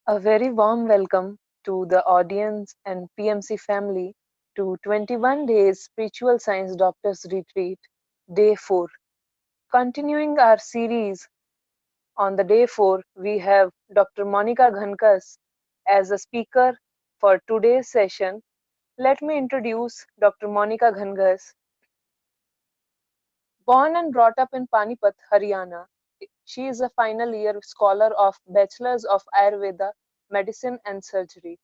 A very warm welcome to the audience and PMC family to 21 Days Spiritual Science Doctors Retreat, Day 4. Continuing our series on the Day 4, we have Dr. MONIKA GHANGAS as a speaker for today's session. Let me introduce Dr. MONIKA GHANGAS. Born and brought up in Panipat, Haryana, she is a final year scholar of Bachelors of Ayurveda, Medicine and Surgery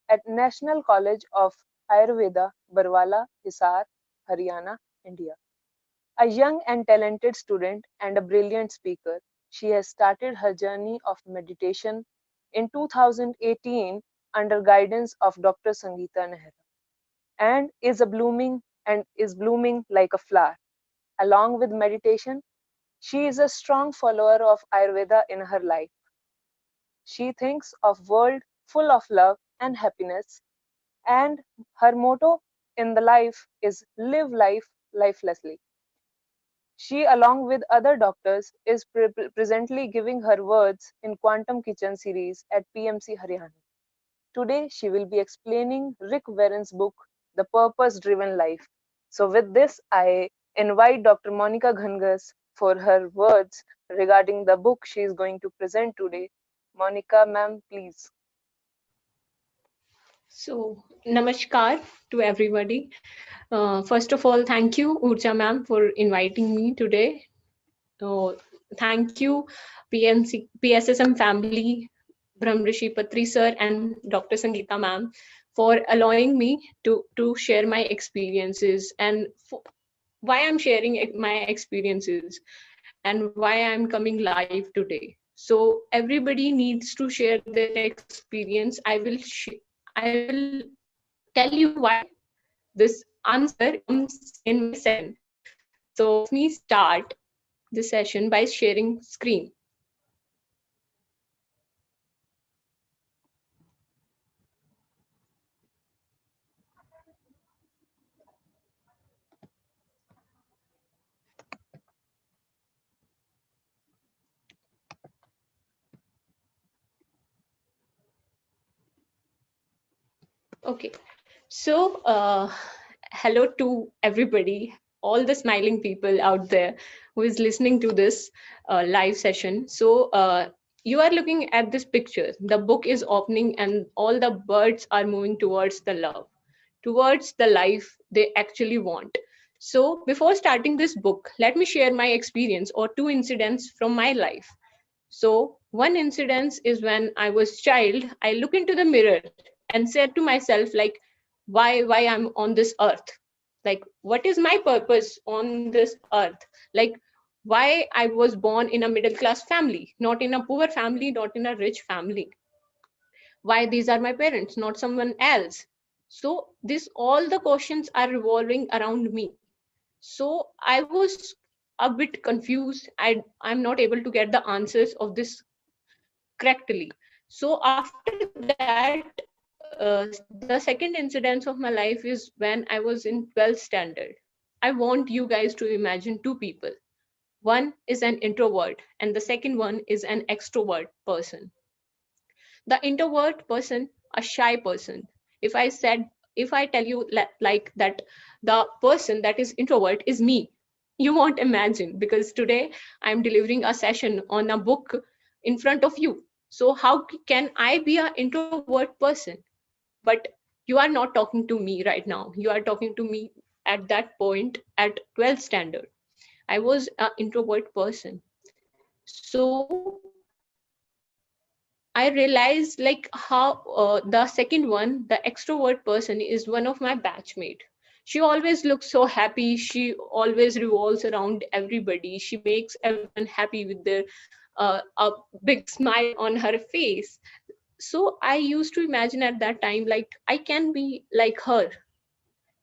at National College of Ayurveda, Barwala, Hisar, Haryana, India. A young and talented student and a brilliant speaker, she has started her journey of meditation in 2018 under guidance of Dr. Sangeeta Nehra and is blooming like a flower. Along with meditation, she is a strong follower of Ayurveda in her life. She thinks of world full of love and happiness, and her motto in the life is live life lifelessly. She, along with other doctors, is presently giving her words in Quantum Kitchen series at PMC Haryana. Today, she will be explaining Rick Warren's book, The Purpose Driven Life. So, with this, I invite Dr. MONIKA GHANGAS for her words regarding the book she is going to present today. MONIKA, ma'am, please. So, namaskar to everybody. First of all, thank you, Urja ma'am, for inviting me today. So, thank you, PSSM family, Brahmrishi Patri sir, and Dr. Sangeeta ma'am for allowing me to share my experiences and why I'm sharing my experiences and why I'm coming live today. So everybody needs to share their experience. I will tell you why this answer comes in my session. So let me start the session by sharing screen. Okay, so hello to everybody, all the smiling people out there who is listening to this live session. So you are looking at this picture. The book is opening and all the birds are moving towards the love, towards the life they actually want. So before starting this book, let me share my experience or two incidents from my life. So one incident is when I was child, I look into the mirror and said to myself, like, why I'm on this earth? Like, what is my purpose on this earth? Like, why I was born in a middle class family, not in a poor family, not in a rich family. Why these are my parents, not someone else? So this all the questions are revolving around me. So I was a bit confused. I'm not able to get the answers of this correctly. So after that, the second incident of my life is when I was in 12th standard. I want you guys to imagine two people. One is an introvert and the second one is an extrovert person. The introvert person, a shy person. If I tell you like that the person that is introvert is me, you won't imagine, because today I'm delivering a session on a book in front of you. So how can I be an introvert person? But you are not talking to me right now. You are talking to me at that point at 12th standard. I was an introvert person. So I realized like how the second one, the extrovert person, is one of my batchmate. She always looks so happy. She always revolves around everybody. She makes everyone happy with their a big smile on her face. So I used to imagine at that time, like, I can be like her.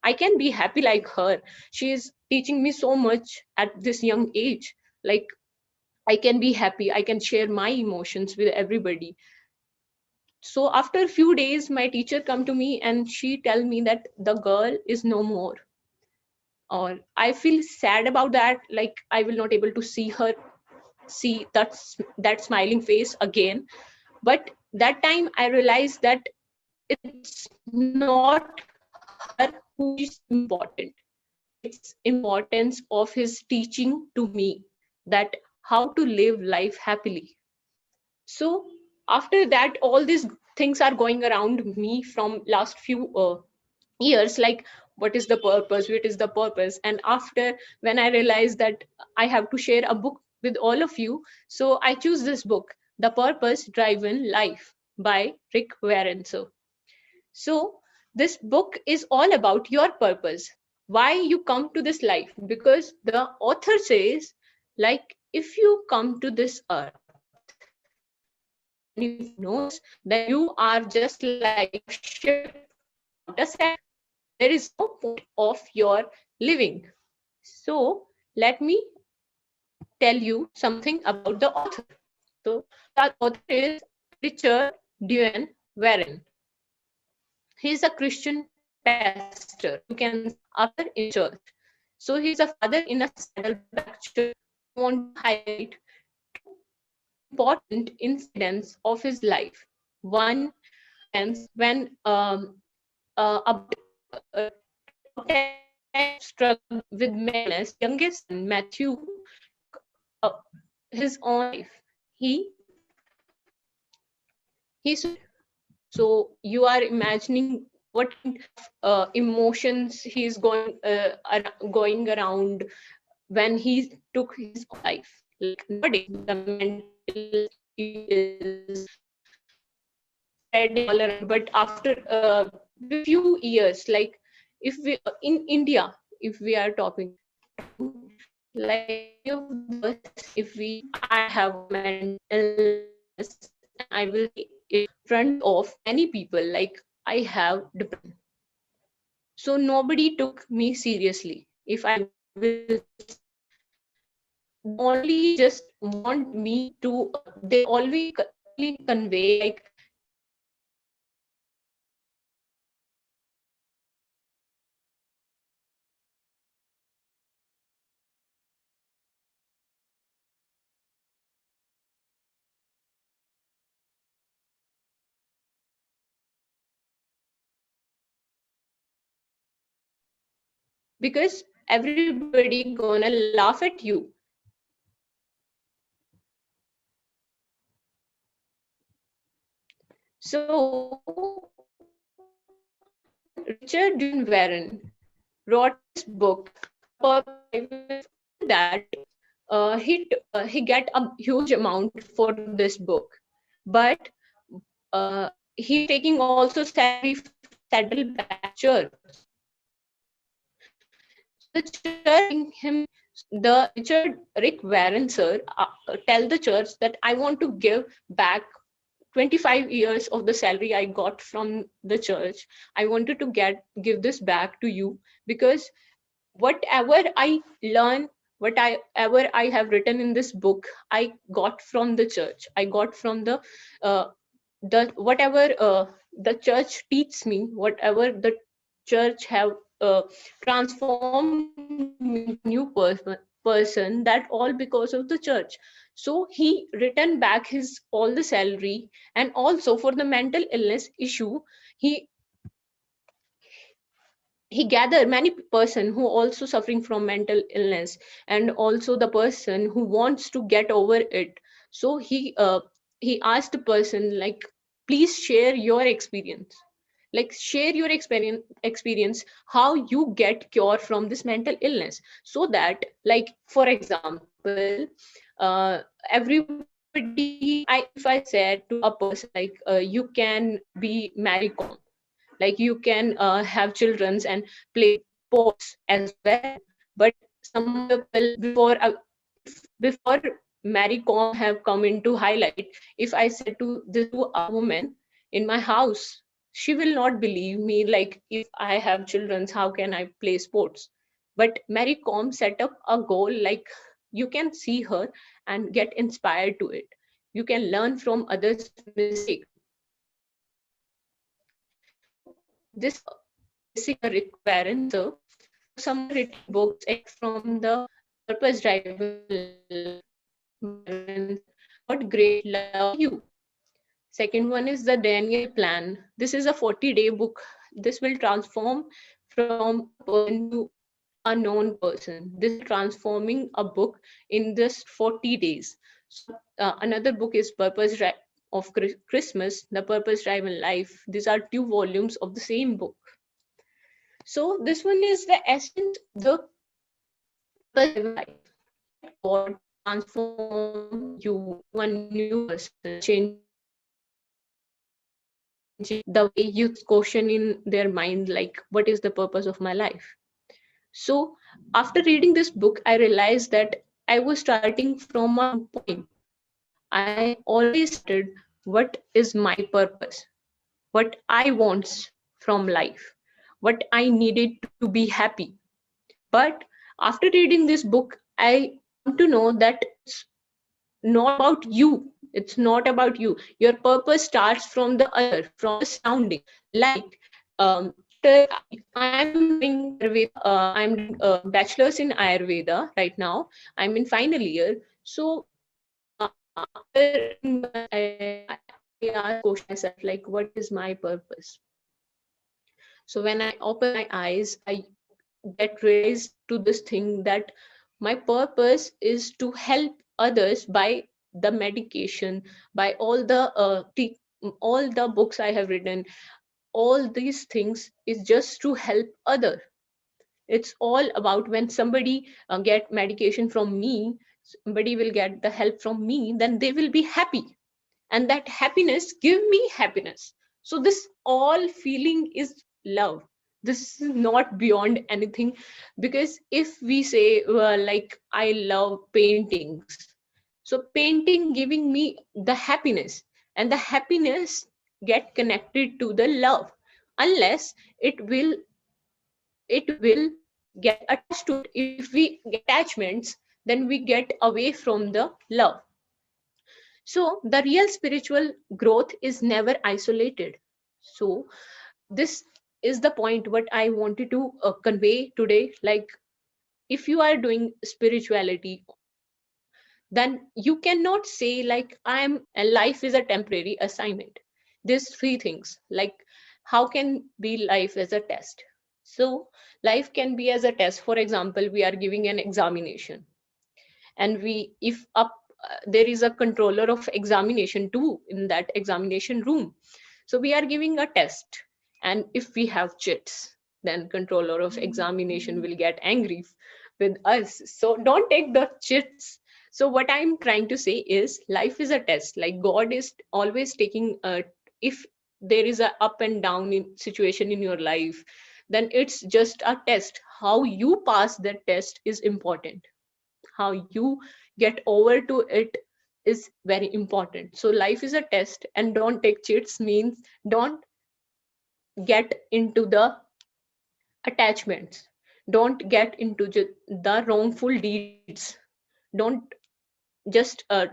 I can be happy like her. She is teaching me so much at this young age. Like, I can be happy. I can share my emotions with everybody. So after a few days, my teacher come to me and she tell me that the girl is no more. Or I feel sad about that. Like, I will not able to see her, see that smiling face again. But that time I realized that it's not her who is important. It's importance of his teaching to me that how to live life happily. So after that, all these things are going around me from last few years, like what is the purpose, what is the purpose. And after, when I realized that I have to share a book with all of you, so I choose this book, The Purpose Driven Life by Rick Warren. So this book is all about your purpose, why you come to this life. Because the author says, like, if you come to this earth and if you knows, then you are just like a ship without a sail. There is no point of your living. So let me tell you something about the author. So the author is Richard Dwayne Warren. He is a Christian pastor, you can say, a father in church. So he is a father in a saddleback church. I want to highlight two important incidents of his life. One incident when about about 10 years of struggle with mental illness, youngest son Matthew took his own life. He suicided. So you are imagining what kind of emotions he's going around when he took his own life. Like nowadays, the mental illness issue is spreading all around. But after few years, like if we in India, if we are talking, like many of us, if we I have a mental illness, and I will say in front of many people, like I have depression. So nobody took me seriously. If I will say, they only just want me to. They always only convey like because everybody gonna laugh at you. So Richard Dwayne Warren wrote this book, The Purpose Driven. After that, he get a huge amount for this book, but he's taking also salary from a saddleback church. So the church giving him the Richard Rick Warren sir tell the church that I want to give back 25 years of the salary I got from the church. I wanted to give this back to you, because whatever I learn, whatever I have written in this book, I got from the church. I got from uh, the whatever the church teaches me, whatever the church have transformed me into a new person, that all because of the church. So he returned back his all the salary, and also for the mental illness issue, he he gathered many person who also suffering from mental illness, and also the person who wants to get over it. So he asked the person, like, please share your experience, like share your experience how you get cure from this mental illness. So that, like, for example, everybody, if I said to a person like, you can be marry com, like you can have childrens and play sports as well. But some people before Mary Com have come into highlight, if I said to this to a woman in my house, she will not believe me. Like, if I have childrens, how can I play sports? But Mary Com set up a goal, like you can see her and get inspired to it. You can learn from others' mistake. So this requirement, sir, some written books except from the Purpose Driven Life by Warren, what great love for you. Second one is the Daniel Plan. This is a 40-day book. This will transform from a person to a known person. This is transforming a book in just 40 days. So another book is of Christmas, The Purpose Driven Life. These are 2 volumes of the same book. So this one is the essence, the purpose driven life. Let God transform you into a new person, changing your mindset, changing the way you question in their mind, like, what is the purpose of my life? So after reading this book, I realized that I was starting from a wrong point. I always started, what is my purpose? What I want from life? What I needed to be happy? But after reading this book, I come to know that it's not about you. It's not about you. Your purpose starts from the other, from the surrounding. Like, I'm doing Ayurveda. I'm doing bachelor's in Ayurveda right now. I'm in final year. So after I ask myself, like, what is my purpose? So when I open my eyes, I get raised to this thing that my purpose is to help others by the medication, by all the books I have written. All these things is just to help other. It's all about when somebody get medication from me, somebody will get the help from me, then they will be happy, and that happiness give me happiness. So this all feeling is love. This is not beyond anything. Because if we say, like, I love paintings, so painting giving me the happiness, and the happiness get connected to the love. Unless it will get attached to it. If we get attachments, then we get away from the love. So the real spiritual growth is never isolated. So this is the point what I wanted to convey today. Like, if you are doing spirituality, then you cannot say like, I'm a life is a temporary assignment. There's 3 things. Like, how can be life as a test? So life can be as a test. For example, we are giving an examination, and we if up there is a controller of examination too in that examination room. So we are giving a test, and if we have chits, then controller of examination will get angry with us. So don't take the chits. So what I'm trying to say is, life is a test. Like, God is always taking if there is a up and down in situation in your life, then it's just a test. How you pass that test is important. How you get over to it is very important. So life is a test, and don't take cheats means don't get into the attachments, don't get into the wrongful deeds, don't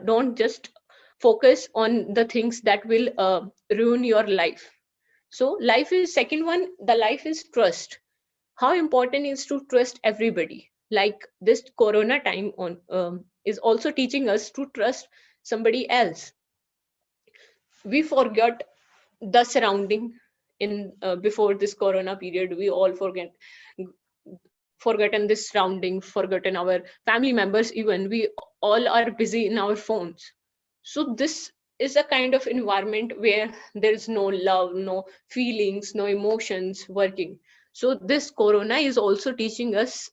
don't just focus on the things that will ruin your life. So life is second one, the life is trust. How important is to trust everybody. Like, this corona time on is also teaching us to trust somebody else. We forgot the surrounding in before this corona period. We all forgotten this surrounding, forgotten our family members. Even we all are busy in our phones. So this is a kind of environment where there is no love, no feelings, no emotions working. So this corona is also teaching us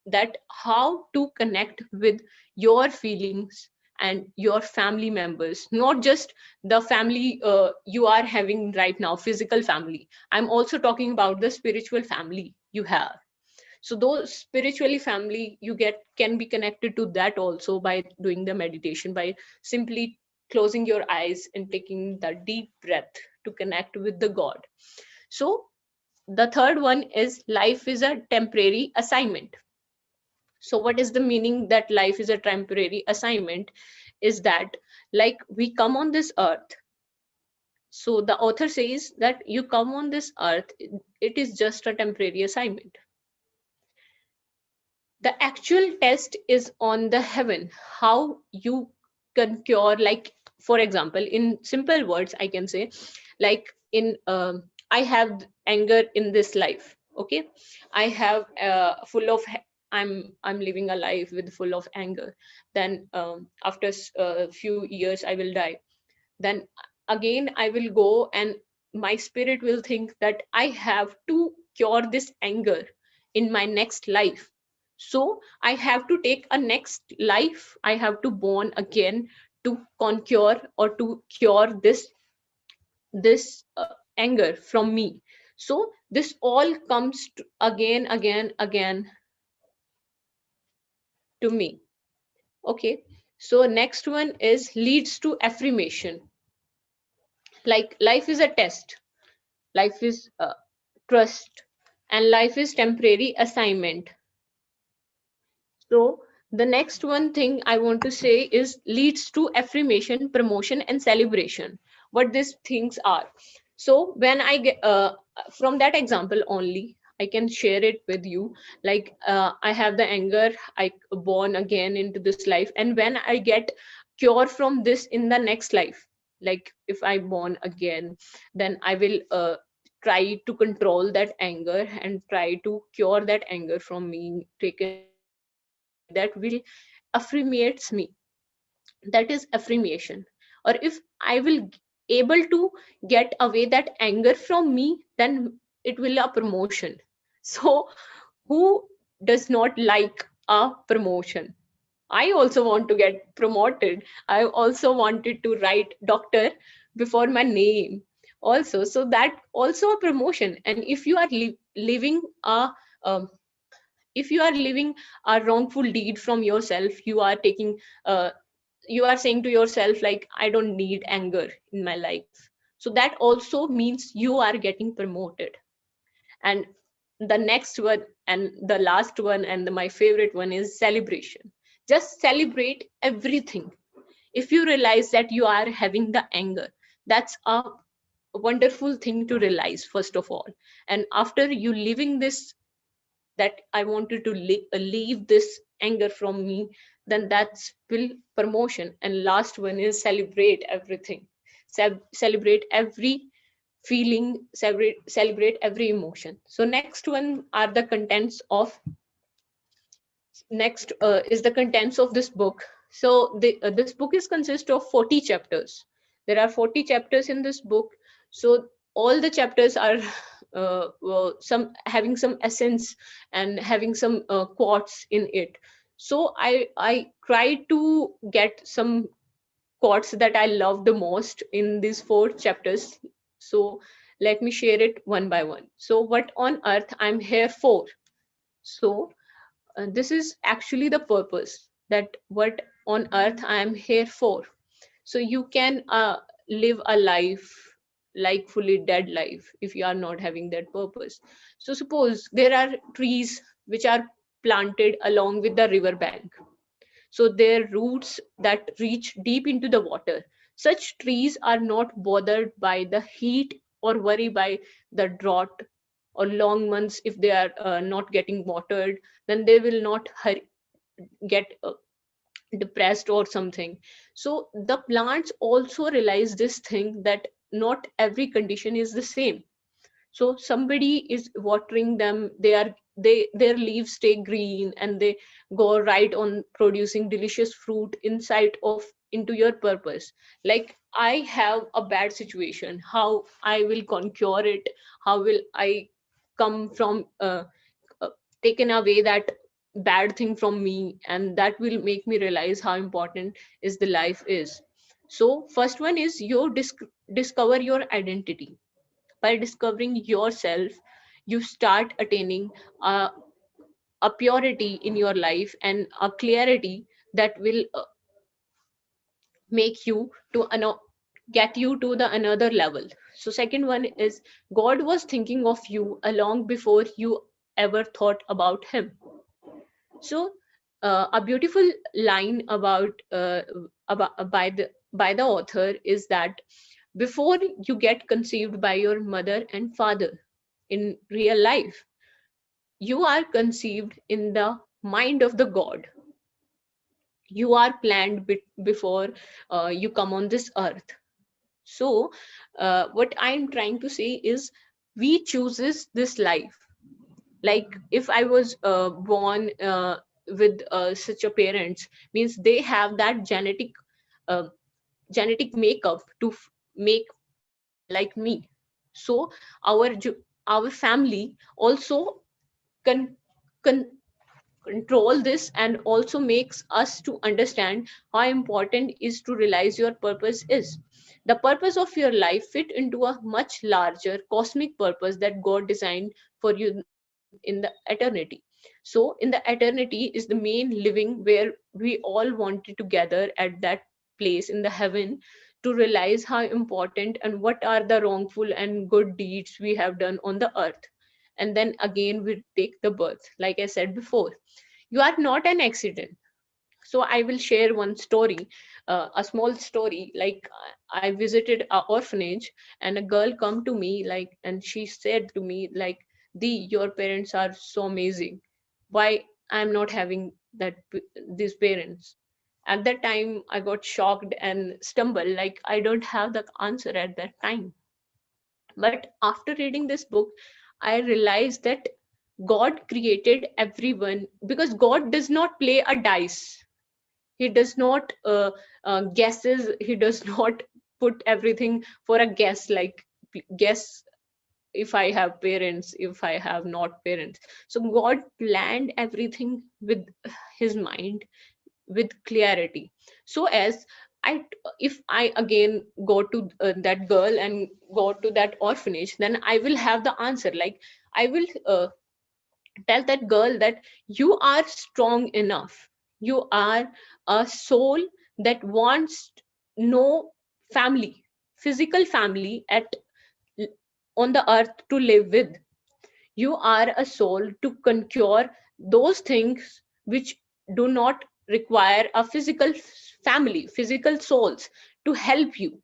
that how to connect with your feelings and your family members, not just the family you are having right now, physical family. I'm also talking about the spiritual family you have. So those spiritually family you get can be connected to that also by doing the meditation, by simply closing your eyes and taking the deep breath to connect with the God. So the third one is, life is a temporary assignment. So what is the meaning that life is a temporary assignment? Is that, like, we come on this earth. So the author says that you come on this earth, it is just a temporary assignment. The actual test is on the heaven. How you can cure, like, for example, in simple words, I can say, like in I have anger in this life. Okay, I have full of I'm living a life with full of anger. Then after a few years I will die. Then again I will go, and my spirit will think that I have to cure this anger in my next life. So I have to take a next life, I have to born again to conquer or to cure this anger from me. So this all comes to again to me. Okay, so next one is leads to affirmation. Like life is a test, life is trust, and life is temporary assignment. So the next one thing I want to say is leads to affirmation, promotion, and celebration. What these things are. So when I get from that example only, I can share it with you. Like I have the anger, I born again into this life, and when I get cure from this in the next life, like if I born again, then I will try to control that anger and try to cure that anger from me, take it away. That will affirmates me. That is affirmation. Or if I will able to get away that anger from me, then it will a promotion. So who does not like a promotion? I also want to get promoted. I also wanted to write doctor before my name also. So that also a promotion. And if you are living a um, if you are living a wrongful deed from yourself, you are taking you are saying to yourself like, I don't need anger in my life. So that also means you are getting promoted. And the next one and the last one and my favorite one is celebration. Just celebrate everything. If you realize that you are having the anger, that's a wonderful thing to realize first of all. And after you living this, that I wanted to leave this anger from me, then that's will promotion. And last one is celebrate everything. Celebrate every feeling, celebrate every emotion. So next one are the contents of next is the contents of this book. So this book is consist of 40 chapters. There are 40 chapters in this book. So all the chapters are well, some having some essence and having some quotes in it. So I tried to get some quotes that I love the most in these 4 chapters. So let me share it one by one. So what on earth I'm here for. So this is actually the purpose, that what on earth I am here for. So you can live a life like fully dead life if you are not having that purpose. So suppose there are trees which are planted along with the river bank, so their roots that reach deep into the water. Such trees are not bothered by the heat or worry by the drought or long months. If they are not getting watered, then they will not get depressed or something. So the plants also realize this thing, that not every condition is the same. So somebody is watering them, their leaves stay green and they go right on producing delicious fruit inside of into your purpose. Like I have a bad situation, how I will conquer it, how will I come from uh, taken away that bad thing from me, and that will make me realize how important is the life is. So first one is you discover your identity. By discovering yourself, you start attaining a purity in your life and a clarity that will make you to get you to the another level. So second one is God was thinking of you long before you ever thought about him. So a beautiful line about by the author is that before you get conceived by your mother and father in real life, you are conceived in the mind of the God. You are planned before you come on this earth. So what I'm trying to say is, we chooses this life. Like if I was born with such a parents, means they have that uh, genetic makeup to make someone like me. So our family also con- con- control this, and also makes us to understand how important is to realize your purpose is. The purpose of your life fit into a much larger cosmic purpose that God designed for you in the eternity. So in the eternity is the main living, where we all wanted to gather at that place in the heaven, to realize how important and what are the wrongful and good deeds we have done on the earth. And then again we take the birth, like I said before. You are not an accident. So I will share one story, a small story. Like I visited a orphanage, and a girl come to me, like, and she said to me like, "Di, your parents are so amazing. Why I'm not having these parents?" At that time I got shocked and stumbled, like I don't have the answer at that time. But after reading this book, I realized that God created everyone, because God does not play a dice. He does not guesses. He does not put everything for a guess, like guess if I have parents, if I have not parents. So God planned everything with his mind, with clarity. So as I, if I again go to that girl and go to that orphanage, then I will have the answer. Like I will tell that girl that you are strong enough. You are a soul that wants no family, physical family at on the earth to live with. You are a soul to conquer those things which do not require a physical family, physical souls to help you.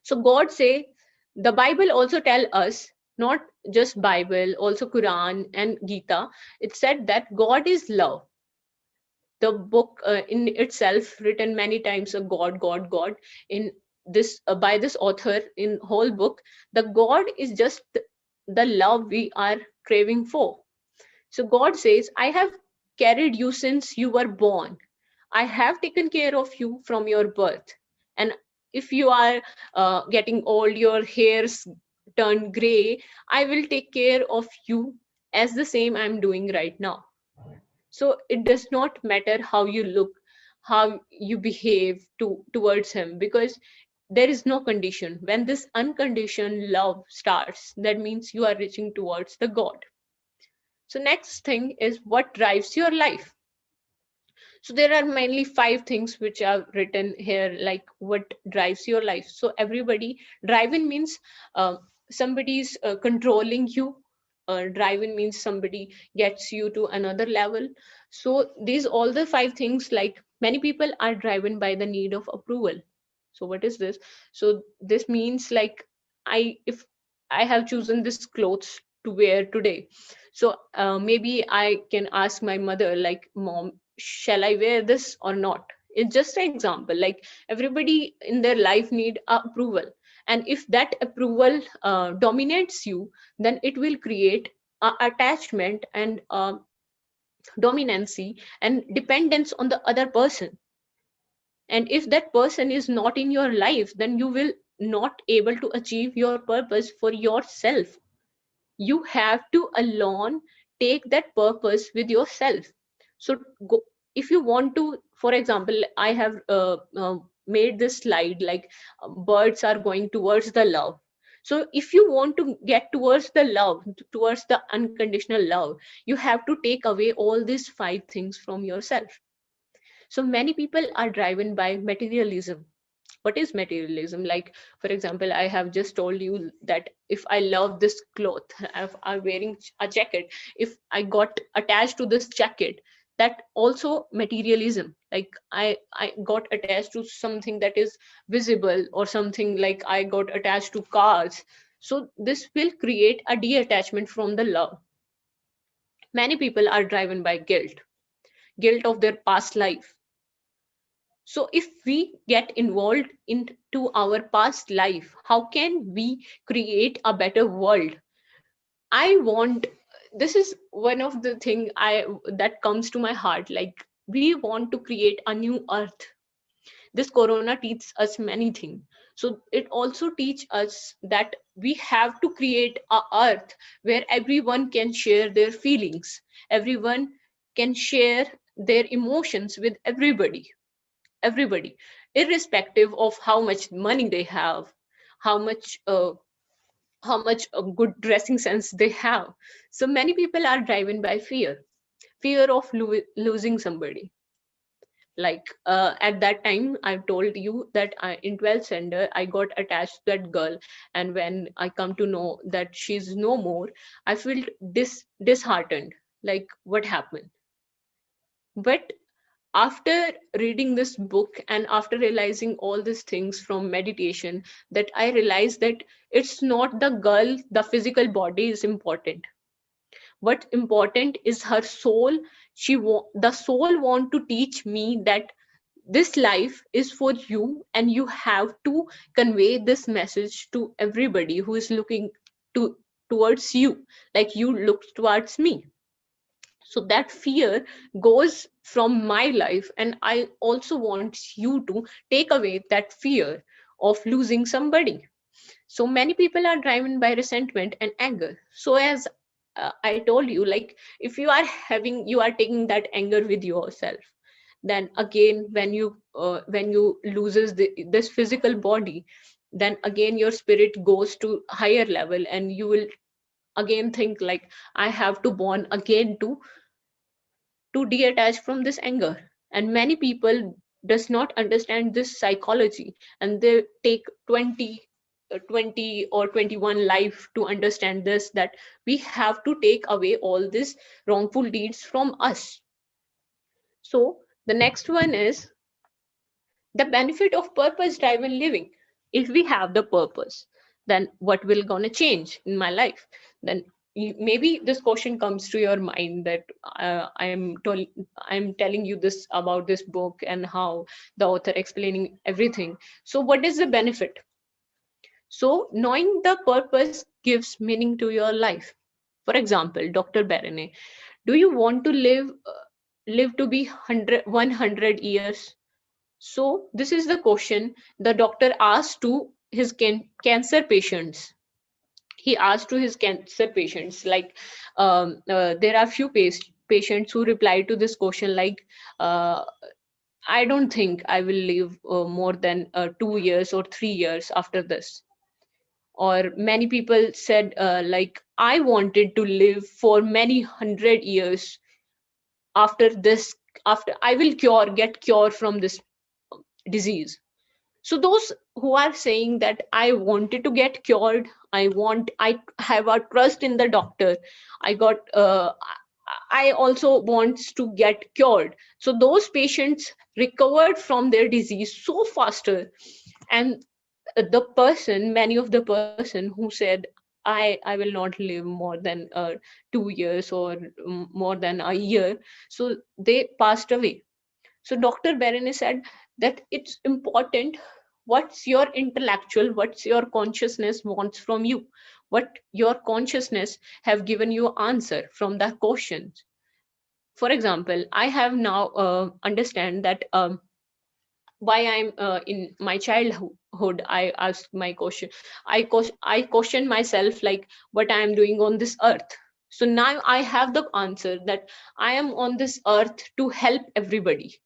So God say, the Bible also tell us, not just Bible, also Quran and Gita, it said that God is love. The book in itself written many times, a God, God, God, in this by this author, in whole book, the God is just the love we are craving for. So God says, I have carried you since you were born. I have taken care of you from your birth. And if you are getting old, your hairs turn gray, I will take care of you as the same I'm doing right now. So it does not matter how you look, how you behave towards him, because there is no condition. When this unconditioned love starts, that means you are reaching towards the God. So next thing is, what drives your life? So there are mainly five things which are written here, like what drives your life. So everybody, driving means somebody's controlling you. Driving means somebody gets you to another level. So these all the five things, like many people are driven by the need of approval. So what is this? So this means like, if I have chosen this clothes to wear today, so maybe I can ask my mother, like, Mom, shall I wear this or not? It's just an example. Like everybody in their life need approval, and if that approval dominates you, then it will create attachment and dominancy and dependence on the other person. And if that person is not in your life, then you will not able to achieve your purpose for yourself. You have to alone take that purpose with yourself. So go, if you want to, for example, I have made this slide, like birds are going towards the love. So if you want to get towards the love, towards the unconditional love, you have to take away all these five things from yourself. So many people are driven by materialism. What is materialism? Like, for example, I have just told you that if I love this cloth, if I'm wearing a jacket, if I got attached to this jacket, that also materialism. Like I got attached to something that is visible, or something like I got attached to cars. So this will create a detachment from the love. Many people are driven by guilt, guilt of their past life. So if we get involved into our past life, how can we create a better world? I want, this is one of the thing I that comes to my heart, like we want to create a new earth. This corona teaches us many things, so it also teaches us that we have to create a earth where everyone can share their feelings, everyone can share their emotions with everybody, irrespective of how much money they have, how much good dressing sense they have. So many people are driven by fear of losing somebody. Like at that time I've told you that in 12th standard I got attached to that girl, and when I come to know that she's no more, I feel disheartened, like what happened. But after reading this book and after realizing all these things from meditation, that I realized that it's not the girl, the physical body is important. What's important is her soul. The soul want to teach me that this life is for you, and you have to convey this message to everybody who is looking to towards you, like you look towards me. So that fear goes from my life, and I also want you to take away that fear of losing somebody. So many people are driven by resentment and anger. So as I told you, like if you are taking that anger with yourself, then again when you loses this physical body, then again your spirit goes to higher level, and you will again think like I have to born again to detach from this anger. And many people does not understand this psychology, and they take 20 or 21 life to understand this, that we have to take away all these wrongful deeds from us. So the next one is the benefit of purpose driven living. If we have the purpose, then what will gonna change in my life? Then maybe this question comes to your mind that I'm telling you this about this book and how the author explaining everything. So what is the benefit? So knowing the purpose gives meaning to your life. For example, Dr. Barone, do you want to live to be 100 years? So this is the question the doctor asked to his cancer patients. He asked to his cancer patients, like there are few patients who replied to this question like, uh, I don't think I will live more than 2 years or 3 years after this. Or many people said like, I wanted to live for many 100 years after this, after I will get cure from this disease. So those who are saying that I wanted to get cured, I have a trust in the doctor, I got I also wants to get cured. So those patients recovered from their disease so faster. And the person, many of the person who said I will not live more than 2 years or more than a year, so they passed away. So Dr. Berenice said that it's important what's your intellectual, what's your consciousness wants from you, what your consciousness have given you answer from the questions. For example, I have now understand that why I'm in my childhood, I asked my question. I question myself like what I am doing on this earth. So now I have the answer that I am on this earth to help everybody.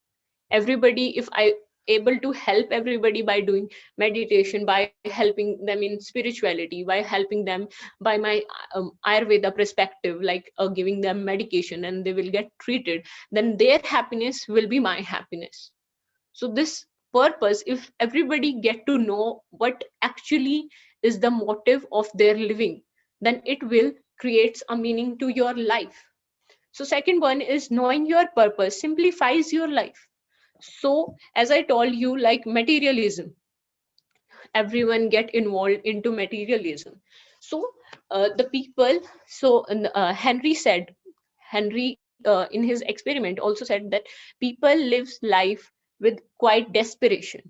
If I able to help everybody by doing meditation, by helping them in spirituality, by helping them by my ayurveda perspective, like giving them medication and they will get treated, then their happiness will be my happiness. So this purpose, if everybody get to know what actually is the motive of their living, then it will creates a meaning to your life. So second one is knowing your purpose simplifies your life. So as I told you, like materialism, everyone get involved into materialism. So the people, so Henry in his experiment also said that people lives life with quite desperation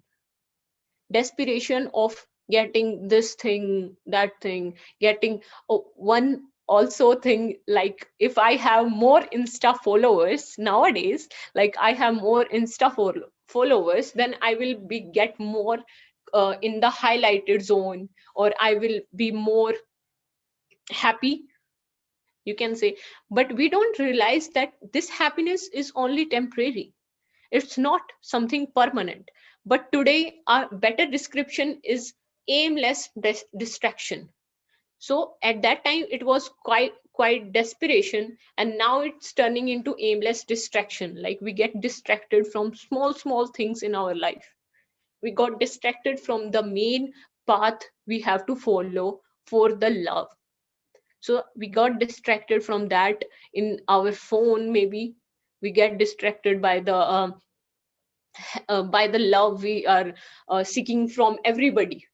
of getting this thing, that thing, getting one also thing, like if I have more Insta followers nowadays, like I have more Insta followers, then I will be get more in the highlighted zone, or I will be more happy, you can say. But we don't realize that this happiness is only temporary. It's not something permanent. But today, our better description is aimless distraction. So at that time, it was quite desperation, and now it's turning into aimless distraction. Like we get distracted from small things in our life. We got distracted from the main path we have to follow for the love. So we got distracted from that in our phone. Maybe we get distracted by the love we are seeking from everybody.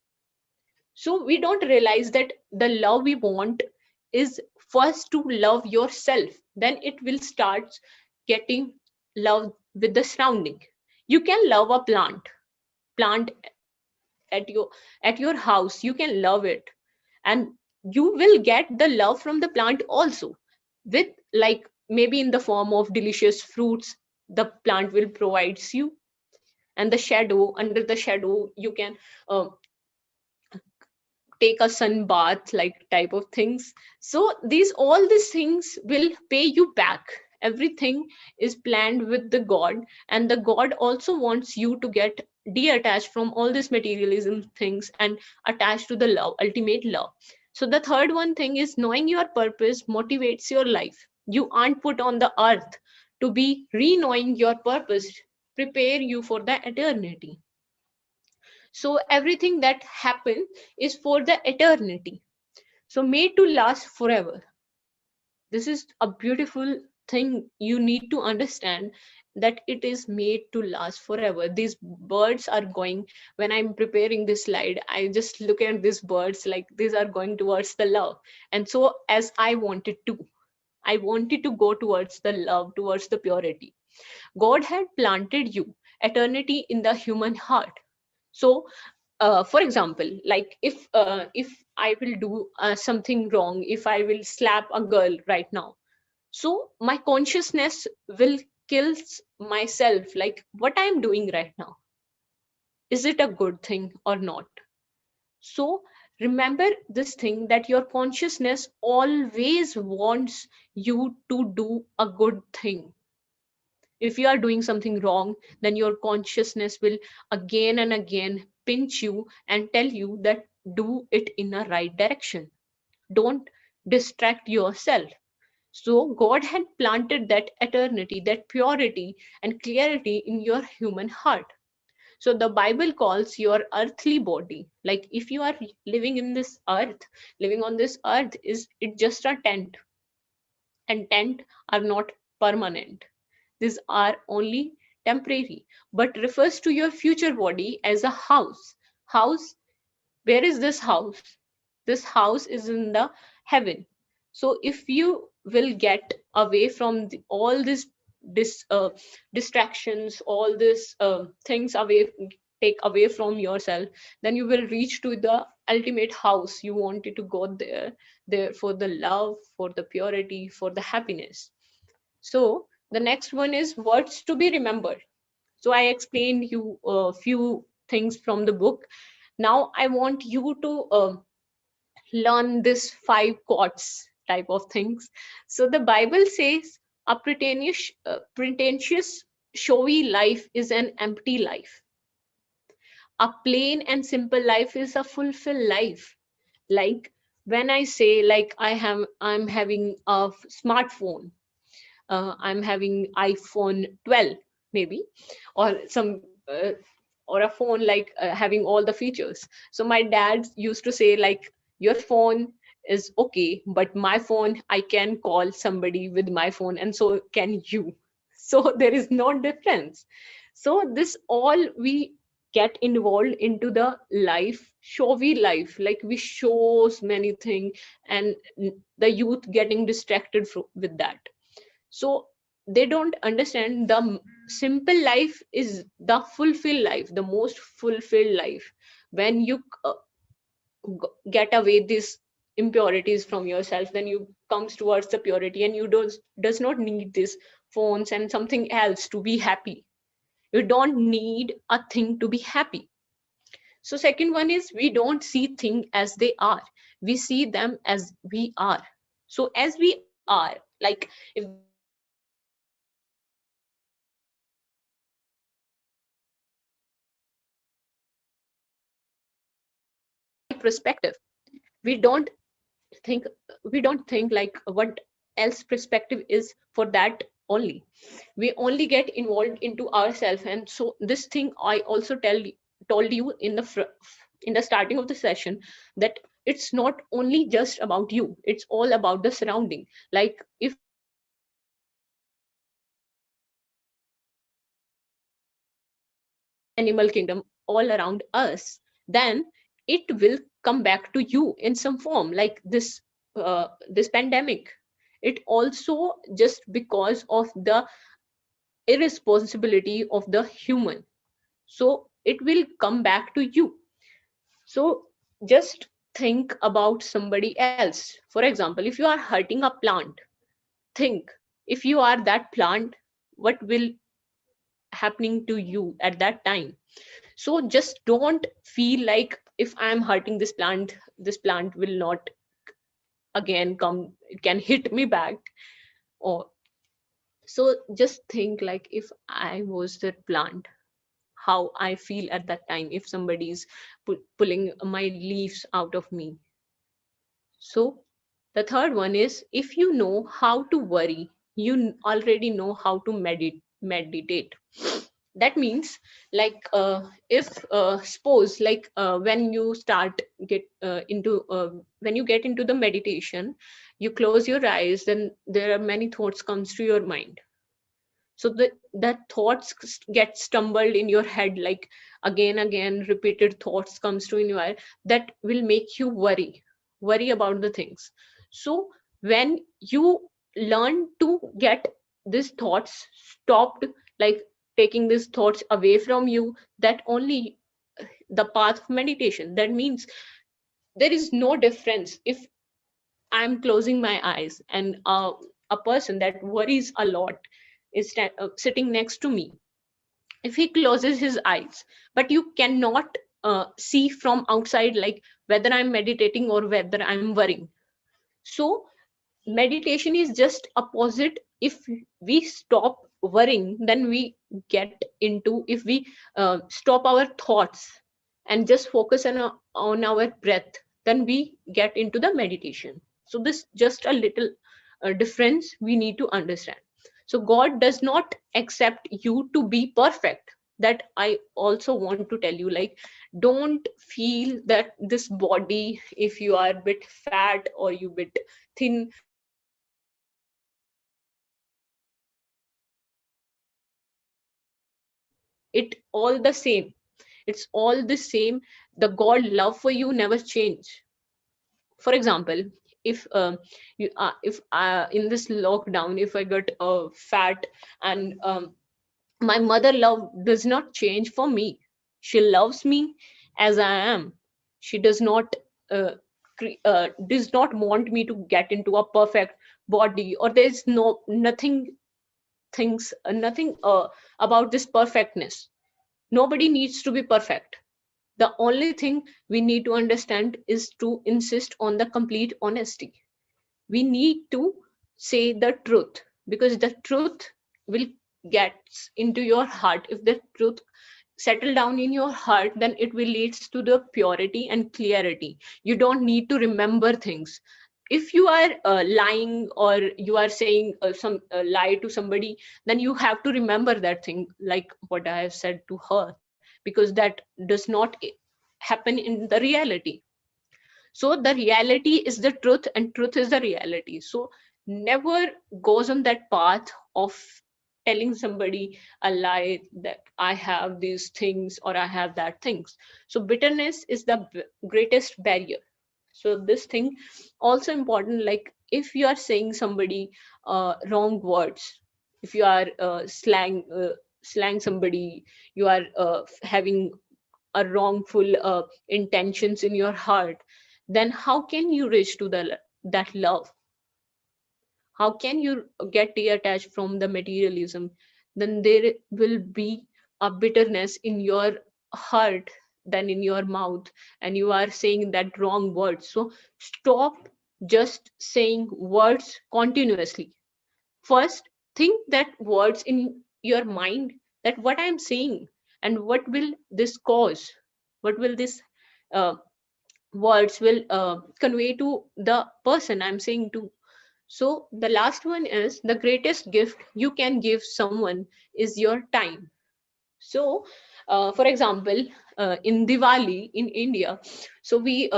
So we don't realize that the love we want is first to love yourself, then it will start getting love with the surrounding. You can love a plant at your house, you can love it, and you will get the love from the plant also, with like maybe in the form of delicious fruits the plant will provides you, and the shadow, under the shadow you can uh, take a sun bath, like type of things. So all these things will pay you back. Everything is planned with the god, and the god also wants you to get detached from all this materialism things and attached to the love, ultimate love. So the third one thing is knowing your purpose motivates your life. You aren't put on the earth to be re-knowing your purpose, prepare you for the eternity. So everything that happens is for the eternity, so made to last forever. This is a beautiful thing you need to understand, that it is made to last forever. These birds are going, when I'm preparing this slide, I just look at these birds, like these are going towards the love. And so as I wanted to go towards the love, towards the purity. God had planted you eternity in the human heart. So for example, like if I will do something wrong, if I will slap a girl right now, so my consciousness will kill myself, like what I'm doing right now, is it a good thing or not? So remember this thing, that your consciousness always wants you to do a good thing. If you are doing something wrong, then your consciousness will again and again pinch you and tell you that do it in a right direction. Don't distract yourself. So God had planted that eternity, that purity and clarity in your human heart. So the Bible calls your earthly body, like if you are living in this earth, living on this earth, is it just a tent? And tent are not permanent. These are only temporary, but refers to your future body as a house. House, where is this house? This house is in the heaven. So if you will get away from all this distractions, all these things away, take away from yourself, then you will reach to the ultimate house. You wanted to go there for the love, for the purity, for the happiness. So the next one is words to be remembered. So I explained you a few things from the book. Now I want you to learn this 5 quotes type of things. So the Bible says a pretentious, showy life is an empty life. A plain and simple life is a fulfilled life. Like when I say, like I'm having a smartphone, I'm having iPhone 12 maybe, or some or a phone like having all the features. So my dad used to say, like, your phone is okay, but my phone, I can call somebody with my phone, and so can you. So there is no difference. So this all we get involved into the life, showy life, like we shows many things, and the youth getting distracted with that. So they don't understand the simple life is the fulfilled life, the most fulfilled life. When you get away these impurities from yourself, then you comes towards the purity, and you don't does not need this phones and something else to be happy. You don't need a thing to be happy. So second one is, we don't see things as they are, we see them as we are. So as we are, like if there is a perspective, if there is a my perspective, we don't think, we don't think like what else perspective is for that only. We only get involved into ourselves. And so this thing I also told you in in the starting of the session, that it's not only just about you, it's all about the surrounding. Like if animal kingdom all around us, then it will come back to you in some form. Like this pandemic, it also just because of the irresponsibility of the human, so it will come back to you. So just think about somebody else. For example, if you are hurting a plant, think, if you are that plant, what will happening to you at that time? So just don't feel like, if I am hurting this plant will not again come, it can hit me back. Or so just think like, if I was that plant, how I feel at that time if somebody's pulling my leaves out of me. So the third one is, if you know how to worry, you already know how to meditate. That means, like if suppose like when you start get into when you get into the meditation, you close your eyes, then there are many thoughts comes to your mind. So that thoughts get stumbled in your head, like again repeated thoughts comes to in your head, that will make you worry about the things. So when you learn to get these thoughts stopped, like taking these thoughts away from you, that only the path of meditation. That means there is no difference if I'm closing my eyes and a person that worries a lot is sitting next to me. If he closes his eyes, but you cannot see from outside, like whether I'm meditating or whether I'm worrying. So meditation is just opposite. If we stop worrying, then we get into, if we stop our thoughts and just focus on our breath, then we get into the meditation. So this just a little difference we need to understand. So God does not accept you to be perfect. That I also want to tell you, like don't feel that this body, if you are a bit fat or you bit thin, then it all the same. It's all the same. The God love for you never change. For example, if if in this lockdown, if I got fat, and my mother love does not change for me. She loves me as I am. She uh, does not want me to get into a perfect body, or there's nothing things nothing about this perfectness. Nobody needs to be perfect. The only thing we need to understand is to insist on the complete honesty. We need to say the truth, because the truth will get into your heart. If the truth settle down in your heart, then it will leads to the purity and clarity. You don't need to remember things. If you are lying, or you are saying some lie to somebody, then you have to remember that thing, like what I have said to her, because that does not happen in the reality. So the reality is the truth, and truth is the reality. So never goes on that path of telling somebody a lie, that I have these things or I have that things. So bitterness is the greatest barrier. So this thing also important, like if you are saying somebody wrong words, if you are slang somebody, you are having a wrongful intentions in your heart, then how can you reach to that love? How can you get detached from the materialism? Then there will be a bitterness in your heart than in your mouth, and you are saying that wrong words. So stop just saying words continuously. First, think that words in your mind, that what I'm saying and what will this cause, what will this uh, words will convey to the person I'm saying to. So the last one is, the greatest gift you can give someone is your time. So for example, in Diwali in India, so we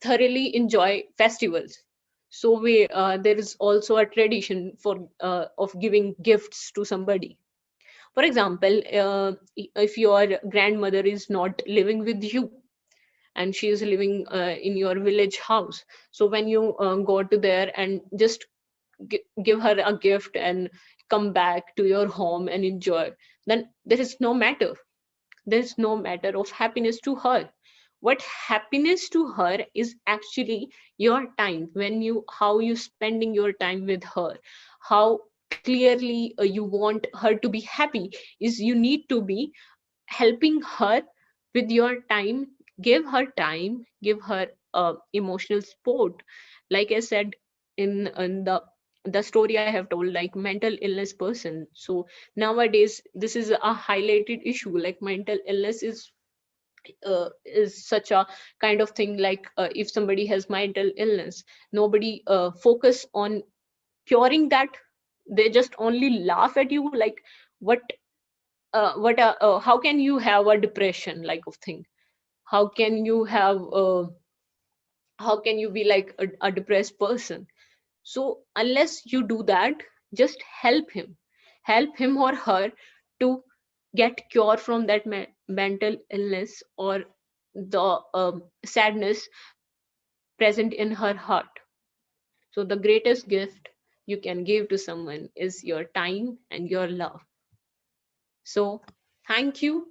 thoroughly enjoy festivals. So we there is also a tradition for of giving gifts to somebody. For example, if your grandmother is not living with you and she is living in your village house, so when you go to there and just give her a gift and come back to your home and enjoy, then there is no matter, there's no matter of happiness to her. What happiness to her is actually your time, when you how you spending your time with her, how clearly you want her to be happy, is you need to be helping her with your time. Give her time, give her emotional support. Like I said in the story I have told, like mental illness person. So nowadays this is a highlighted issue, like mental illness is such a kind of thing. Like if somebody has mental illness, nobody focus on curing that. They just only laugh at you, like what how can you have a depression like of thing? How can you have how can you be like a depressed person? So unless you do that, just help him or her to get cure from that mental illness or the sadness present in her heart. So the greatest gift you can give to someone is your time and your love. So thank you.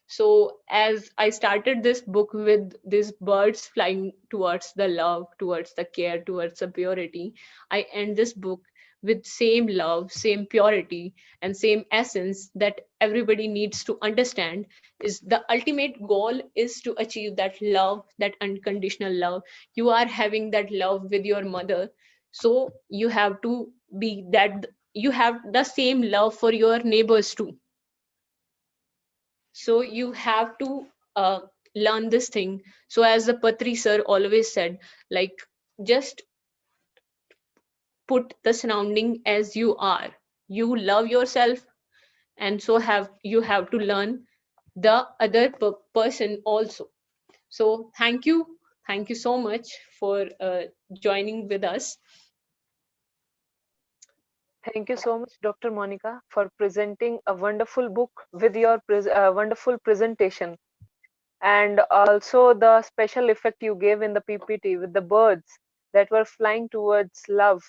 So as I started this book with these birds flying towards the love, towards the care, towards the purity, I end this book with same love, same purity, and same essence that everybody needs to understand. Is the ultimate goal is to achieve that love, that unconditional love. You are having that love with your mother, so you have to be that, you have the same love for your neighbors too. So you have to learn this thing. So as the Patri sir always said, like just put the surrounding as you are. You love yourself, and so have you have to learn the other person also. So thank you so much for joining with us. Thank you so much, Dr. Monica, for presenting a wonderful book with your wonderful presentation, and also the special effect you gave in the PPT with the birds that were flying towards love.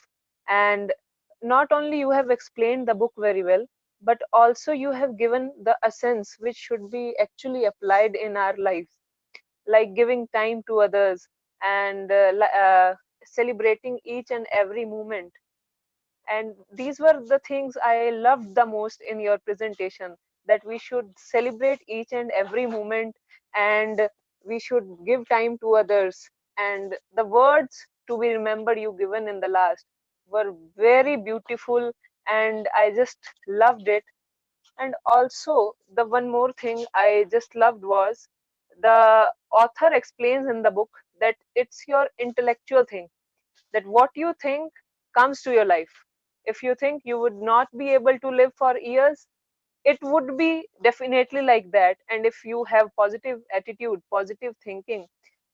And not only you have explained the book very well, but also you have given the essence which should be actually applied in our lives, like giving time to others and celebrating each and every moment. And these were the things I loved the most in your presentation, that we should celebrate each and every moment, and we should give time to others. And the words to be remembered you given in the last were very beautiful, and I just loved it. And also the one more thing I just loved was the author explains in the book that it's your intellectual thing, that what you think comes to your life. If you think you would not be able to live for years, it would be definitely like that. And if you have positive attitude, positive thinking,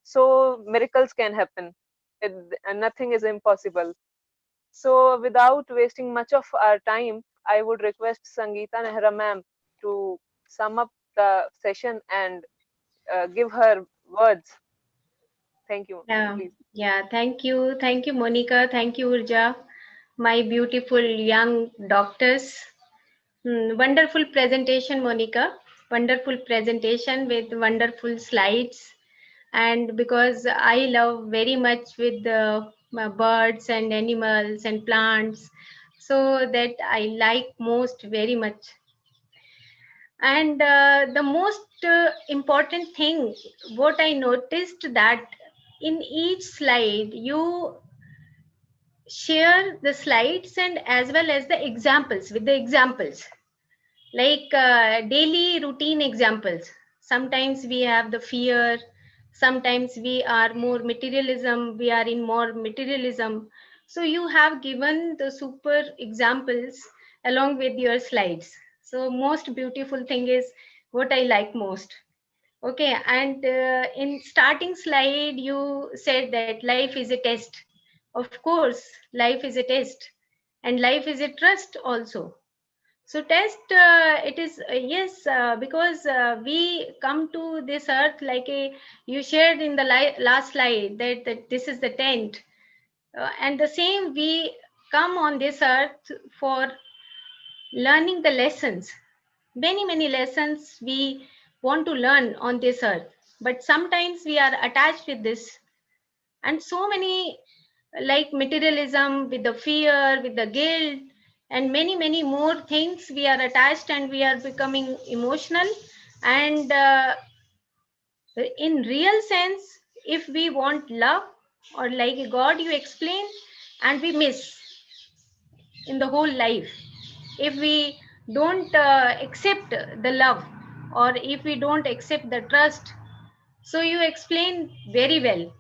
so miracles can happen. it, and nothing is impossible. So without wasting much of our time, I would request Sangeeta Nehra ma'am to sum up the session and give her words. Thank you, Yeah, please. yeah. Thank you, Monica. Thank you, Urja. my beautiful young doctors. Wonderful presentation, Monica. Wonderful presentation with wonderful slides. And because I love very much with the birds and animals and plants, so that I like most very much. And the most important thing, what I noticed that in each slide, you share the slides and as well as the examples with the examples like daily routine examples. Sometimes we have the fear, sometimes we are more materialism, we are in more materialism. So you have given the super examples along with your slides. So most beautiful thing is what I like most. Okay, and in starting slide you said that life is a test. Of course life is a test, and life is a trust also. So test, it is yes, because we come to this earth like a, you shared in the last slide that this is the tent, and the same we come on this earth for learning the lessons. Many lessons we want to learn on this earth, but sometimes we are attached with this, and so many like materialism with the fear, with the guilt, and many more things we are attached, and we are becoming emotional. And in real sense, if we want love, or like God you explain, and we miss in the whole life, if we don't accept the love, or if we don't accept the trust. So you explain very well.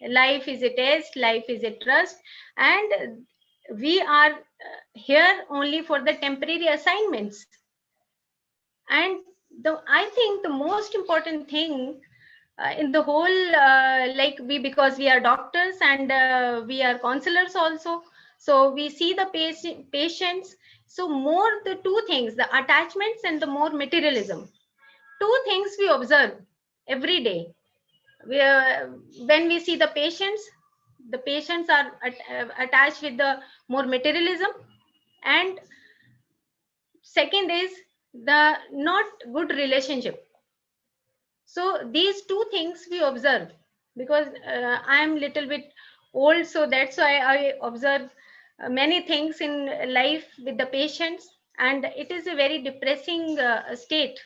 Life is a test, life is a trust, and we are here only for the temporary assignments. And I think the most important thing in the whole, like we, because we are doctors and we are counselors also, so we see the patients. So more the two things, the attachments and the more materialism, two things we observe every day. we, uh, when we see the patients are attached with the more materialism, and second is the not good relationship. So these two things we observe, because I am little bit old, so that's why I observe many things in life with the patients, and it is a very depressing state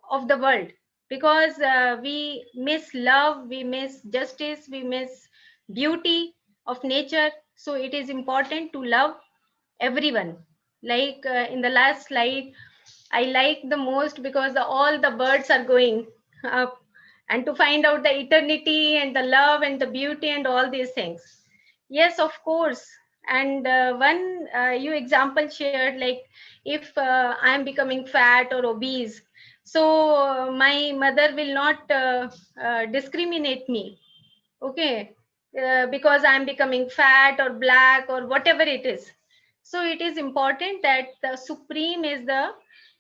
of the world, because we miss love, we miss justice, we miss beauty of nature. So it is important to love everyone. Like in the last slide, I like the most because all the birds are going up, and to find out the eternity and the love and the beauty and all these things. Yes, of course. And one you example shared, like if I am becoming fat or obese, so my mother will not discriminate me. Okay, because I am becoming fat or black or whatever it is. So it is important that the supreme is the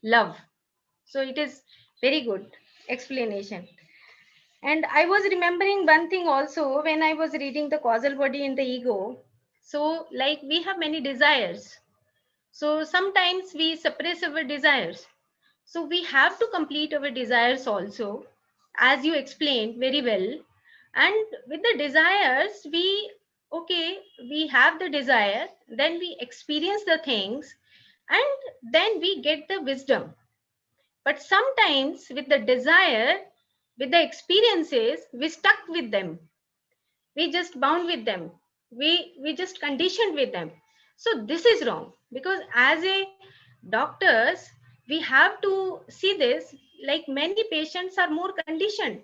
love. So it is very good explanation. And I was remembering one thing also when I was reading the causal body and the ego. So like we have many desires, so sometimes we suppress our desires. So we have to complete our desires also, as you explained very well. And with the desires, okay, we have the desire, then we experience the things, and then we get the wisdom. But sometimes with the desire, with the experiences, we stuck with them, we just bound with them, we just conditioned with them. So this is wrong, because as a doctors we have to see this, like many patients are more conditioned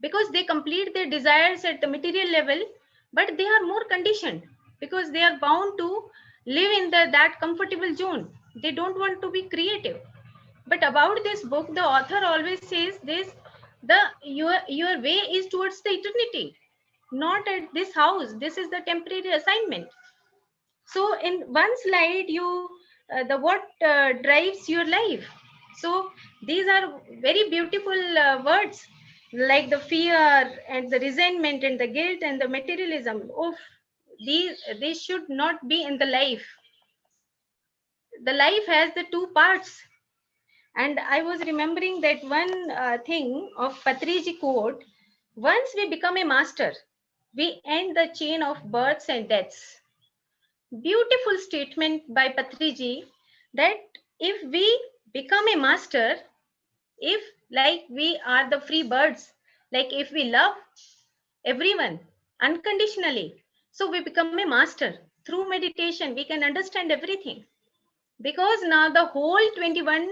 because they complete their desires at the material level, but they are more conditioned because they are bound to live in that comfortable zone. They don't want to be creative. But about this book, the author always says this: the your way is towards the eternity, not at this house. This is the temporary assignment. So in one slide, you the what drives your life. So these are very beautiful words, like the fear and the resentment and the guilt and the materialism. Oh, these should not be in the life. The life has the two parts. And I was remembering that one thing of Patriji quote: once we become a master, we end the chain of births and deaths. Beautiful statement by Patriji, that if we become a master, if like we are the free birds, like if we love everyone unconditionally, so we become a master. Through meditation, we can understand everything. Because now the whole 21,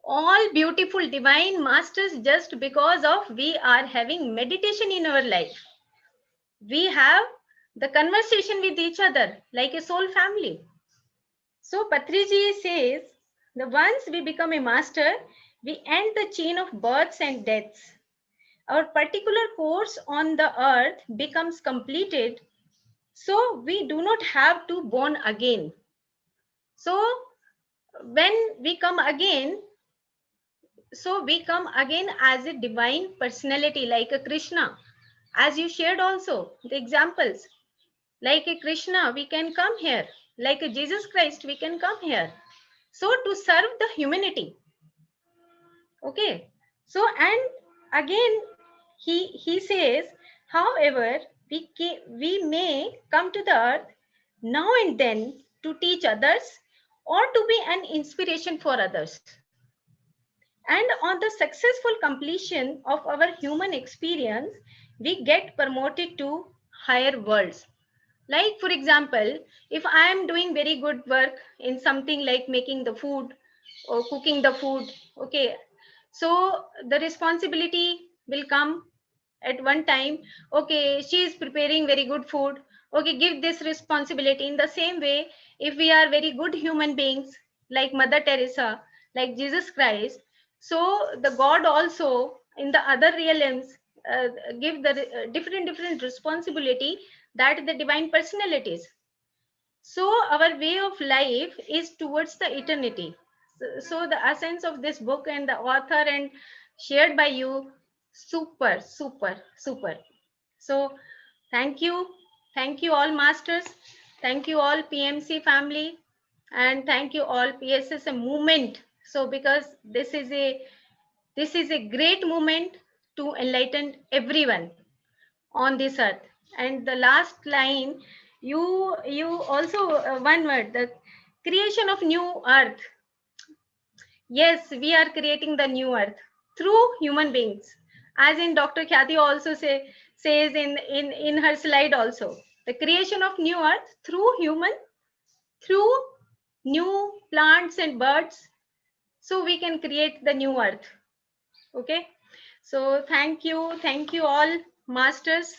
all beautiful divine masters, just because of we are having meditation in our life, we have the conversation with each other like a soul family. So Patriji says, the once we become a master, we end the chain of births and deaths. Our particular course on the earth becomes completed, so we do not have to born again. So when we come again, so we come again as a divine personality, like a Krishna, as you shared also the examples. Like a Krishna, we can come here. Like a Jesus Christ, we can come here. So to serve the humanity. Okay. So and again he says, however, we may come to the earth now and then to teach others or to be an inspiration for others. And on the successful completion of our human experience, we get promoted to higher worlds. Like, for example, if I am doing very good work in something like making the food or cooking the food, okay, so the responsibility will come at one time. Okay, she is preparing very good food. Okay, give this responsibility. In the same way, if we are very good human beings, like Mother Teresa, like Jesus Christ, so the God also in the other realms give the different responsibility, that the divine personalities. So our way of life is towards the eternity. So the essence of this book and the author and shared by you, super, super, super. So thank you all masters, thank you all PMC family, and thank you all PSSM movement. So because this is a great movement to enlighten everyone on this earth. And the last line, you also one word, the creation of new earth. Yes, we are creating the new earth through human beings, as in Dr. Khyati also says in her slide also, the creation of new earth through human, through new plants and birds, so we can create the new earth. Okay, so thank you all masters.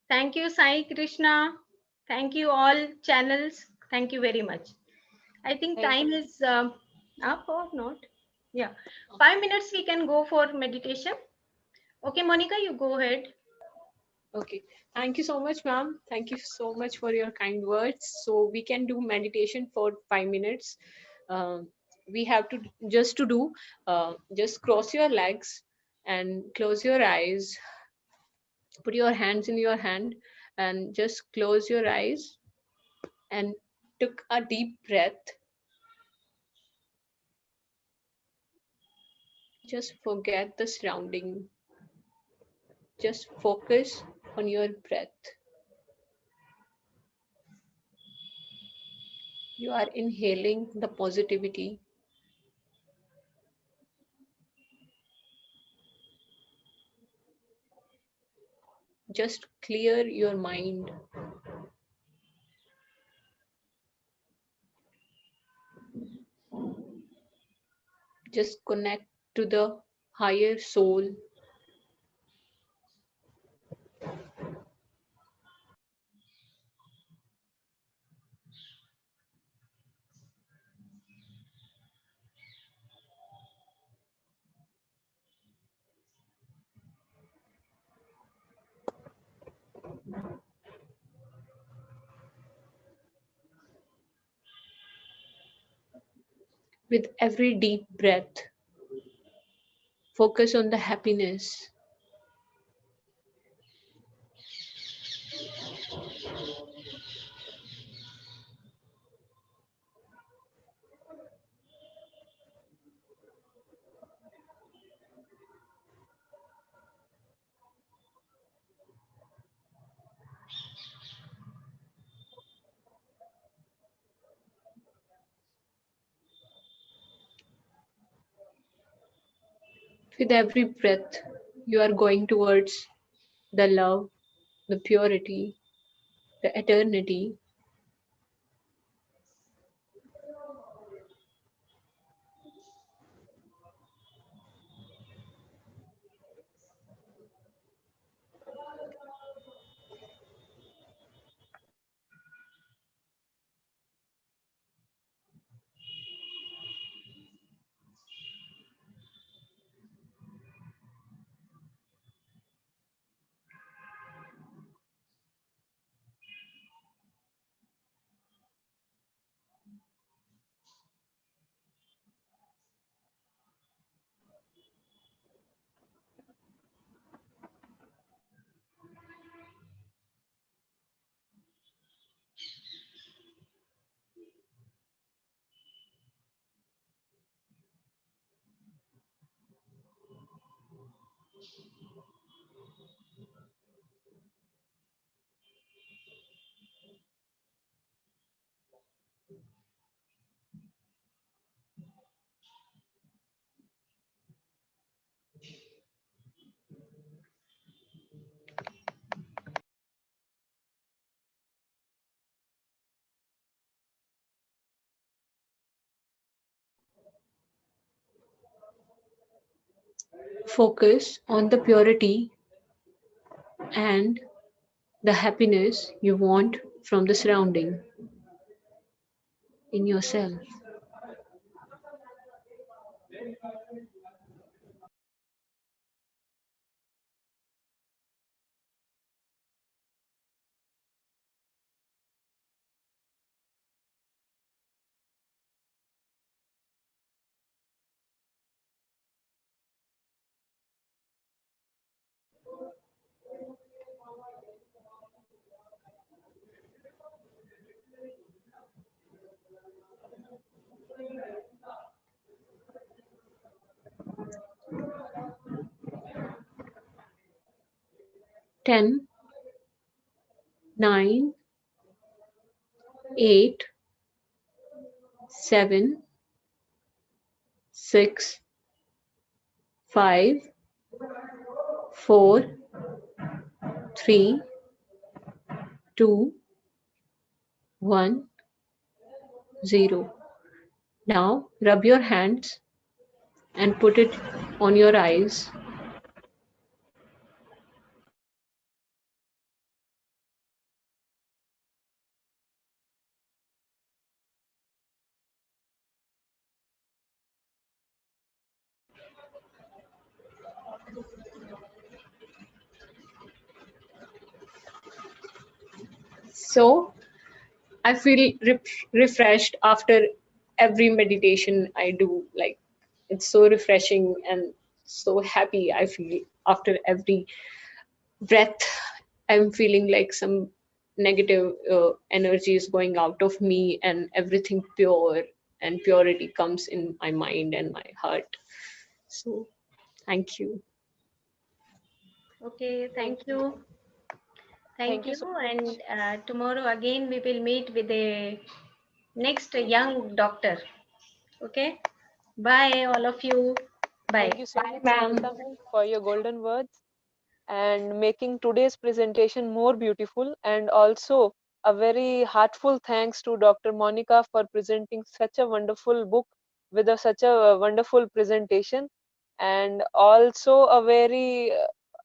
Thank you, Sai Krishna. Thank you, all channels. Thank you very much. I think Thank time is up or not? Yeah, 5 minutes we can go for meditation. Okay, Monica, you go ahead. Okay. Thank you so much, ma'am. Thank you so much for your kind words. So we can do meditation for 5 minutes. We have to do just cross your legs and close your eyes. Put your hands in your hand and just close your eyes and took a deep breath. Just forget the surrounding. Just focus on your breath. You are inhaling the positivity. Just clear your mind. Just connect to the higher soul. With every deep breath, focus on the happiness. With every breath, you are going towards the love, the purity, the eternity. Focus on the purity and the happiness you want from the surrounding in yourself. Ten, 9, 8, 7, 6, 5, 4, 3, 2, 1, 0. Now rub your hands and put it on your eyes. So I feel refreshed after every meditation I do. Like, it's so refreshing and so happy I feel after every breath. I'm feeling like some negative energy is going out of me, and everything pure and purity comes in my mind and my heart. So thank you. Okay, thank Thank you. you. Thank Thank you you. so And much. tomorrow again we will meet with the next young doctor. Okay. Bye, all of you. Bye. Thank you so Bye, much, ma'am. Sangita ma'am, for your golden words and making today's presentation more beautiful, and also a very heartful thanks to Dr. Monica for presenting such a wonderful book with such a wonderful presentation, and also a very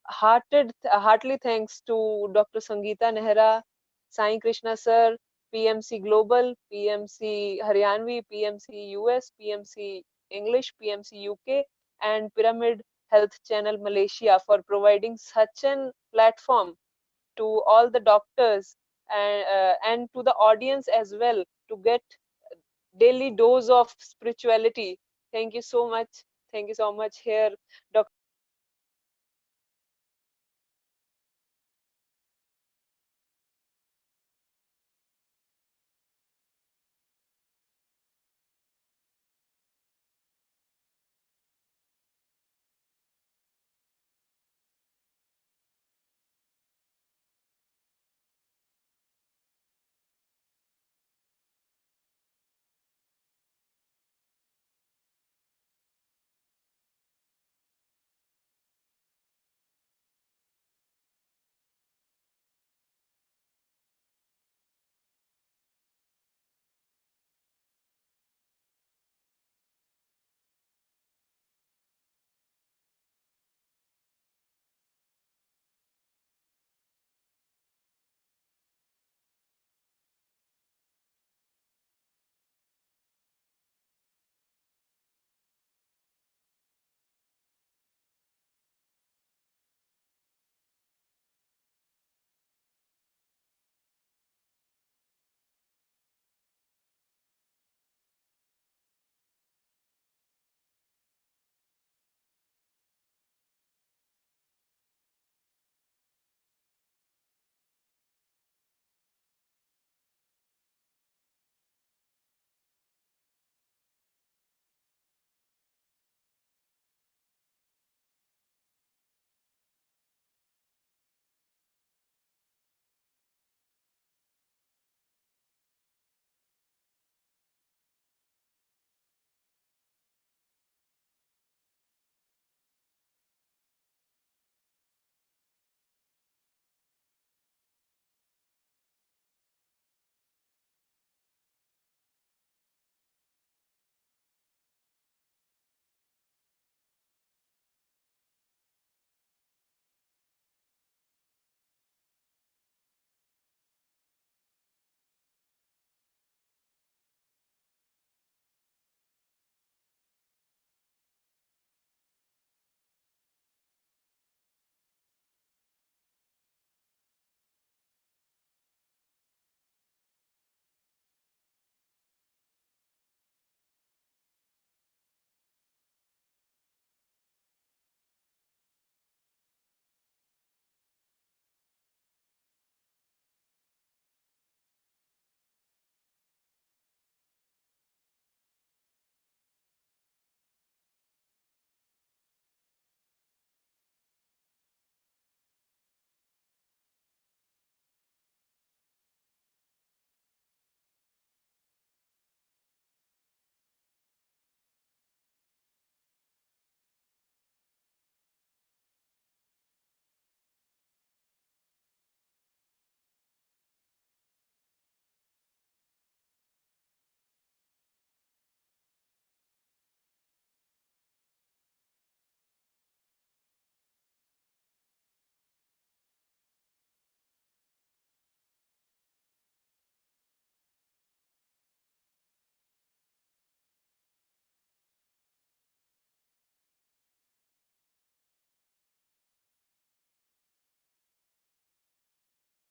heartily thanks to Dr. Sangeeta Nehra, Sai Krishna sir, PMC Global, PMC Haryanvi, PMC US, PMC English, PMC UK, and Pyramid Health Channel Malaysia for providing such an platform to all the doctors and to the audience as well to get daily dose of spirituality. Thank you so much. Thank you so much here, Dr.